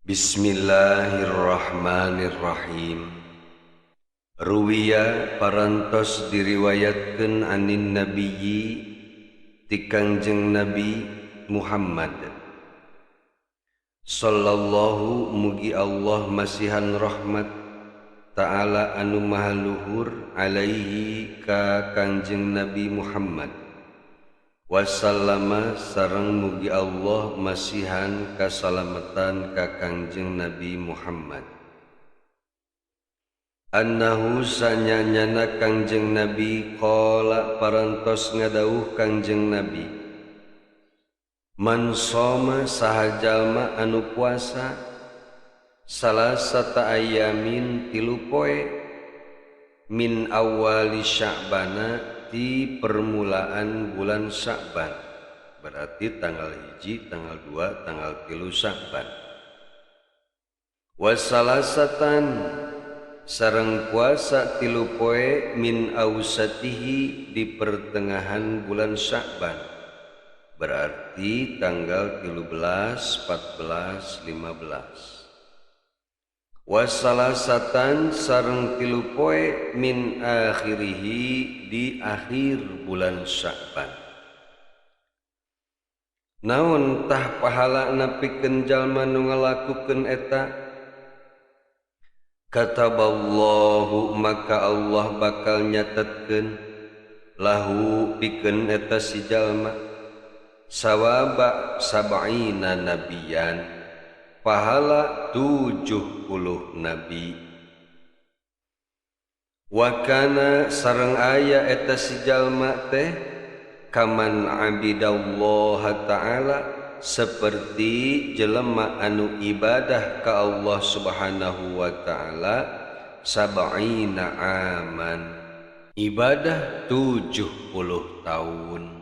Bismillahirrahmanirrahim. Ruwiya parantos diriwayatkeun anin nabiyyi ti Kangjeng Nabi Muhammad sallallahu mugi Allah masihan rahmat ta'ala anu maha luhur alaihi ka Kangjeng Nabi Muhammad wasallama sareng mugi Allah masihan kasalamatan ka Kangjeng Nabi Muhammad annahu sanyanyana Kangjeng Nabi qala parantos ngadauh Kangjeng Nabi man shoma saha jalma anu puasa salasata ayamin tilu poe min awali sya'bana di permulaan bulan Sya'ban, berarti tanggal 1, tanggal 2, tanggal 3 Sya'ban. Wasalasatan sareng puasa tilu poe min ausatihi di pertengahan bulan Sya'ban, berarti tanggal 13, 14, 15. Wasalasatan sareng tilu poe min akhirihi di akhir bulan Sya'ban. Naon tah pahalana pikeun jalma nu ngalakukeun eta? Kataballahu maka Allah bakal nyatetkeun lahu pikeun eta si jalma sawaba sab'ina nabiyan, pahala 70 nabi. Wakana sareng aya eta si jalma teh kaman abidallaha ta'ala seperti jelema anu ibadah ka Allah Subhanahu wa ta'ala sab'ina aman, ibadah 70 tahun.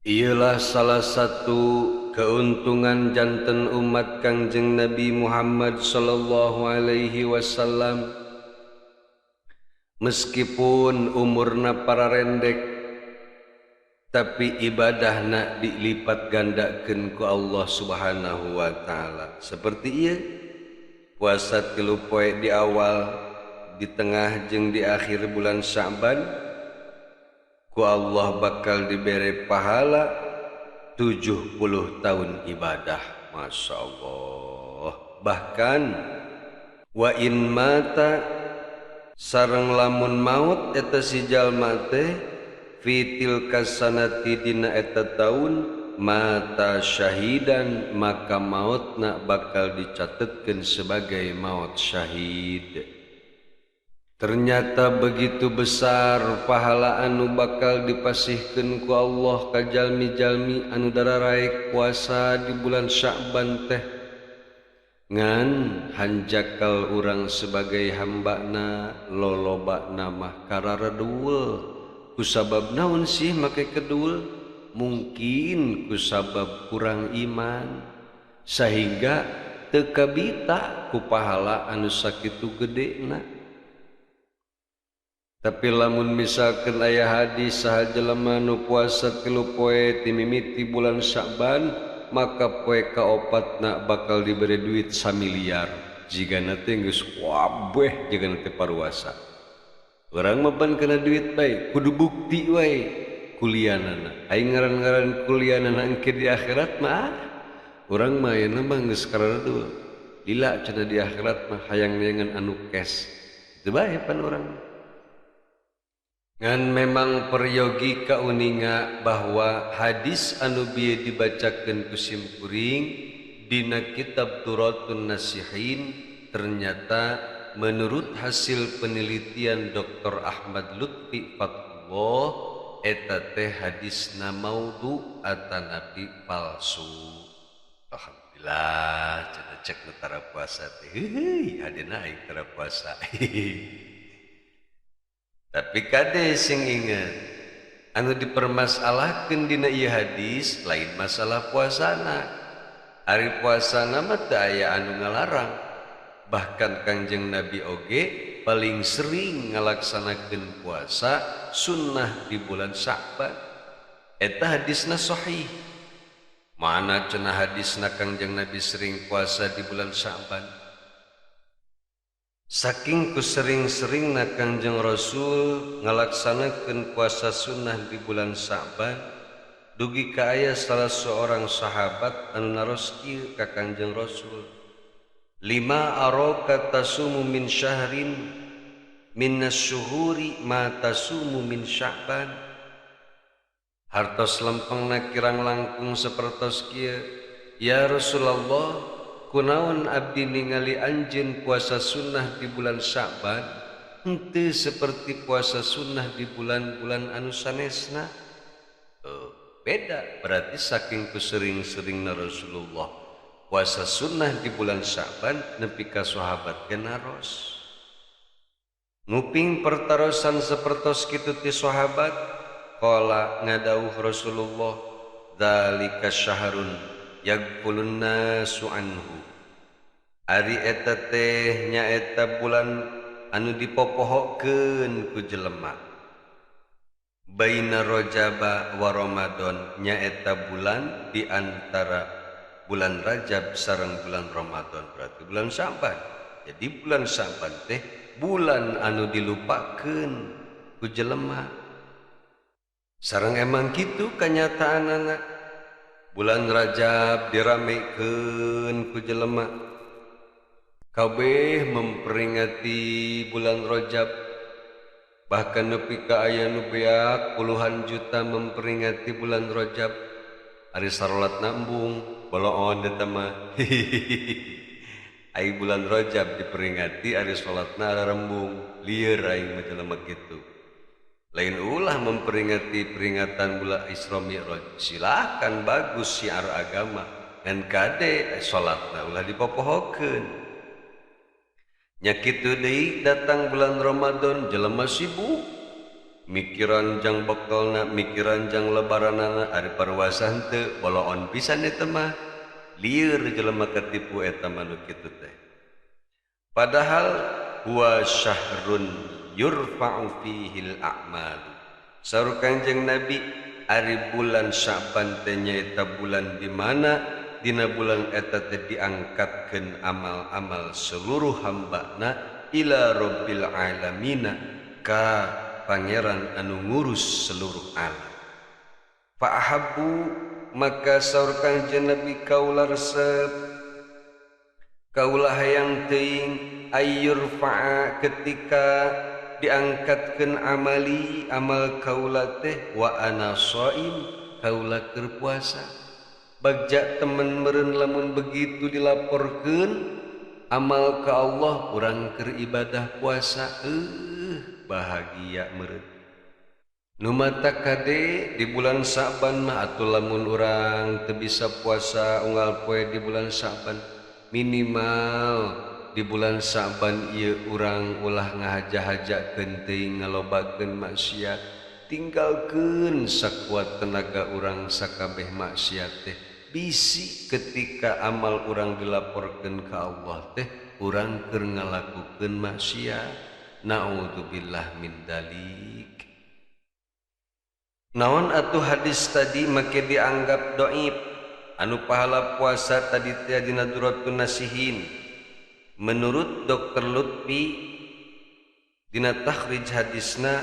Ialah salah satu keuntungan janten umat Kangjeng Nabi Muhammad sallallahu alaihi wasallam. Meskipun umurna pararendek, tapi ibadahna dilipat gandakeun ku Allah Subhanahu wa taala. Seperti ieu puasa 3 poe di awal, di tengah jeung di akhir bulan Sya'ban, ku Allah bakal diberi pahala 70 tahun ibadah. Masya Allah. Bahkan wa in mata sareng lamun maut eta si jalma teh fitil kasanati dina eta taun mata syahidan, maka mautna bakal dicatetkeun sebagai maut syahid. Ternyata begitu besar pahala anu bakal dipasihkeun ku Allah ka jalmi-jalmi anu dararaek puasa di bulan Sya'ban teh. Ngan hanjakal urang sebagai hambana lolobana mah karareduul. Kusabab naon sih make kedul? Mungkin kusabab kurang iman sehingga teu kabita ku pahala anu sakitu gedena. Tapi lamun misalkan aya hadis saha jelema nu puasa 3 poe ti mimiti bulan Sya'ban, maka poe kaopatna bakal diberi duit 1 miliar. Jigana teh geus wabeh jigana teh paruasa. Urang mah pan kana duit bae, kudu bukti wae kulianana. Aing ngaran-ngaran kulianana engke di akhirat mah urang mah ayeuna mah geus kararedu. Lila cenah di akhirat mah hayang neangan anu cash. Teu bae pan urang. Ngan memang peryogi kauninga bahwa hadis anu bieu dibacakeun ku simkuring dina kitab Turatun Nasihin, ternyata menurut hasil penelitian Dr. Ahmad Lutfi Fatullah eta teh hadisna maudhu atanapi palsu. Alhamdulillah cenah cek nu tara puasa teh heuh hadena aing tara puasa. Tapi kade sing inget anu dipermasalahkeun dina ieu hadis lain masalah puasana. Ari puasana mah teu aya anu ngalarang. Bahkan Kangjeng Nabi oge paling sering ngalaksanakeun puasa sunnah di bulan Sya'ban. Eta hadisna sahih. Mana cenah hadisna Kangjeng Nabi sering puasa di bulan Sya'ban. Saking kusering-seringna Kangjeng Rasul ngalaksanakeun puasa sunnah di bulan Sya'ban, dugi ka aya salah seorang sahabat anu naros kieu ka Kangjeng Rasul. Lima araka tasumu min syahrin minnas syuhuri ma tasumu min Sya'ban. Hartos lempengna kirang langkung sapertos kieu, ya Rasulullah, kunaon abdi ningali anjeun puasa sunnah di bulan Sya'ban henteu seperti puasa sunnah di bulan-bulan anu sanesna. Beda, berarti saking kusering-seringna Rasulullah puasa sunnah di bulan Sya'ban nepi ka sahabat ge naros. Nguping pertarosan sapertos kitu ti sahabat, qala ngadawuh Rasulullah, dzalika syahrun yaghfulun nasu anhu. Ari eta teh nyaeta bulan anu dipopohokeun ku jelema. Baina Rajaba wa Ramadan, nyaeta bulan di antara bulan Rajab sareng bulan Ramadan, berarti bulan Sya'ban. Jadi bulan Sya'ban teh bulan anu dilupakeun ku jelema. Sareng emang kitu kanyataanana. Bulan Rajab diramekeun ku jelema. Kabeh memperingati bulan Rajab, bahkan nepi ka aya nu beak puluhan juta memperingati bulan Rajab. Ari sarolatna embung, boloon eta mah. Ai bulan Rajab diperingati, ari salatna rembung, lieur aing mah jelema kitu. Lain ulah memperingati peringatan bulan Isra Mi'raj. Silahkan, bagus syiar agama. Ngan kade salatna ulah dipopohokeun. Nya kitu deui datang bulan Ramadan jelema sibuk mikiran jang bekalna, mikiran jang lebaranana, ari parwasa henteu boloon pisan eta mah. Lieur jelema katipu eta mah nu kitu teh. Padahal huwa syahrun yurfa'u fihil a'mal. Saur Kanjeng Nabi, ari bulan Sya'ban teh nyaeta bulan di mana dina bulan eta teh diangkatkeun amal-amal seluruh hambana ila rabbil alamina, ka pangeran anu ngurus seluruh alam. Fa ahabbu, maka saur Kanjeng Nabi kaula resep, kaula hayang teuing ayyurfa'a, ketika diangkatkeun amali amal kaula teh wa ana shaim, kaula keur puasa. Bagja temen meureun lamun begitu dilaporkeun amal ka Allah urang keur ibadah puasa, bahagia meureun. Nu mata kade di bulan Sya'ban mah atuh lamun urang teu bisa puasa unggal poe di bulan Sya'ban, minimal di bulan Sya'ban ieu urang ulah ngahaja-hajakeun teuing ngalobakeun maksiat, tinggalkeun sakuat tenaga urang sakabeh maksiat teh. Bisi ketika amal urang dilaporkeun ka Allah teh urang keur ngalakukeun maksiat. Naudzubillah min dalik. Naon atuh hadis tadi make dianggap dhaif? Anu pahala puasa tadi teh dina Duratun Nasihin. Menurut Dr. Lutfi dina takhrij hadisna,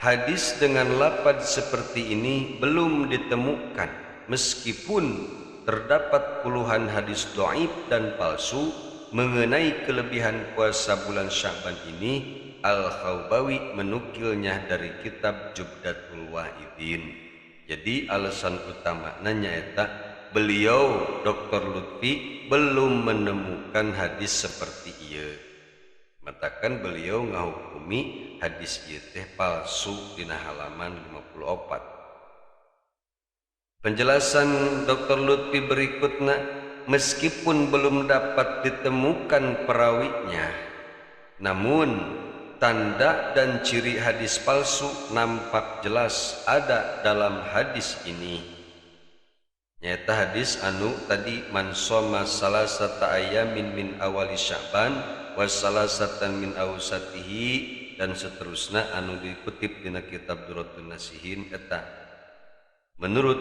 hadis dengan lafaz seperti ini belum ditemukan. Meskipun terdapat puluhan hadis dhaif dan palsu mengenai kelebihan puasa bulan Sya'ban ini, Al-Khawbawi menukilnya dari kitab Jubdatul Wahidin. Jadi alasan utamanya nyaeta beliau Dr. Lutfi belum menemukan hadis seperti ieu. Matakan beliau ngahukumi hadis ieu teh palsu dina halaman 54. Penjelasan Dr. Lutfi berikutnya, meskipun belum dapat ditemukan perawinya, namun tanda dan ciri hadis palsu nampak jelas ada dalam hadis ini. Nyata hadis anu tadi, man shoma salasata ayamin min awali Sya'ban wa salasatan min awsatihi, dan seterusnya anu dikutip dina kitab Duratun Nasihin eta. Menurut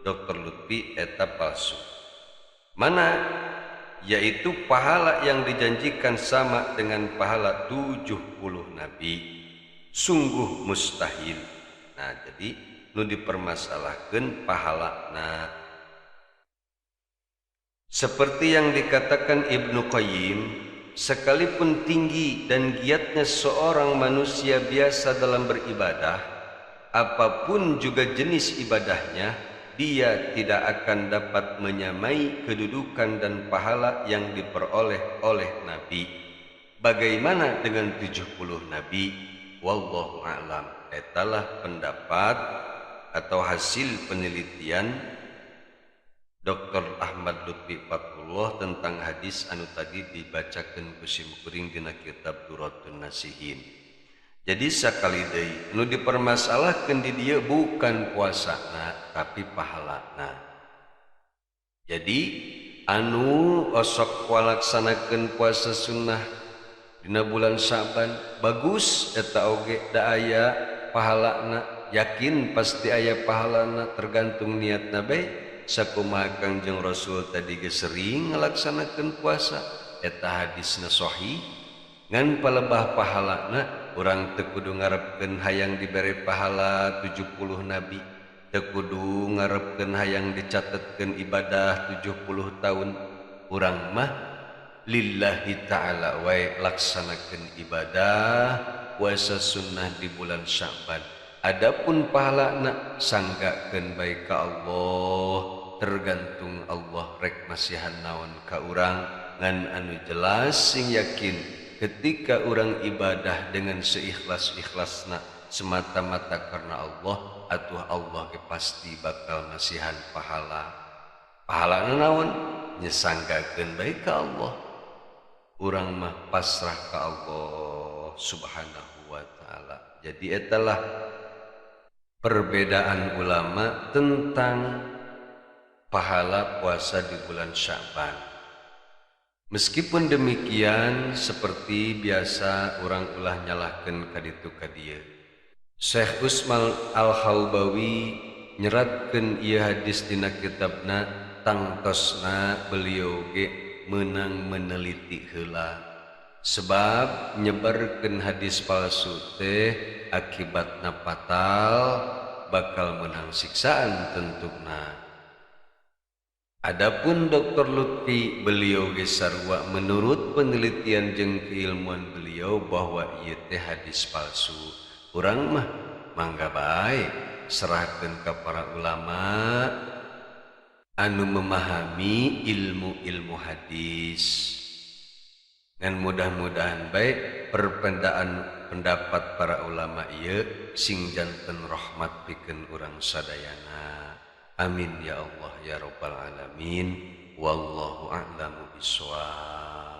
Dr. Lutfi eta palsu. Mana? Yaitu pahala yang dijanjikan sama dengan pahala 70 nabi. Sungguh mustahil. Nah, jadi nu dipermasalahkeun pahalana. Seperti yang dikatakan Ibnu Qayyim, sekalipun tinggi dan giatnya seorang manusia biasa dalam beribadah, apapun juga jenis ibadahnya, dia tidak akan dapat menyamai kedudukan dan pahala yang diperoleh oleh Nabi. Bagaimana dengan 70 Nabi? Wallahu a'lam. Etalah pendapat atau hasil penelitian Dr. Ahmad Lutfi Fatullah tentang hadis anu tadi dibacakan kusim kuring dina kitab Duratun Nasihin. Jadi sakali deui nu dipermasalahkeun di dieu bukan puasana tapi pahalana. Jadi anu osok walaksanakeun puasa sunnah dina bulan Sa'ban bagus eta oge da aya pahalana, yakin pasti aya pahalana tergantung niatna bae. Sakumaha Kangjeng Rasul tadi ge sering ngalaksanakeun puasa eta hadisna sahih. Ngan palebah pahalana urang teu kudu ngarepkeun hayang dibere pahala 70 nabi, teu kudu ngarepkeun hayang dicatetkeun ibadah 70 tahun. Urang mah lillahi ta'ala wae laksanakeun ibadah puasa sunnah di bulan Sya'ban. Adapun pahalana sanggakeun bae ka Allah, tergantung Allah rek masihan naon ka urang. Ngan anu jelas sing yakin ketika orang ibadah dengan seikhlas-ikhlasna semata-mata karena Allah, atuh Allah ke pasti bakal masihan pahala. Pahala naon? Nyesanggakeun bae ka Allah. Urang mah pasrah ka Allah Subhanahu wa taala. Jadi etalah perbedaan ulama tentang pahala puasa di bulan Sya'ban. Meskipun demikian, seperti biasa orang ulah nyalahkeun kaditu ka dieu. Syekh Usman Al-Khaubawi nyeratkeun ieu hadis dina kitabna tangtosna beliau ge meunang meneliti heula. Sebab nyebarkeun hadis palsu teh akibatna fatal, bakal meunang siksaan tentuna. Adapun Dr. Lutfi beliau ge sarua menurut penelitian jeung keilmuan beliau bahwa ieu teh hadis palsu. Urang mah mangga bae serahkeun ka para ulama anu memahami ilmu-ilmu hadis. Ngan mudah-mudahan bae perpendaan pendapat para ulama ieu sing janten rahmat pikeun urang sadayana. Amin ya Allah ya rabbal alamin. Wallahu a'lamu bishawab.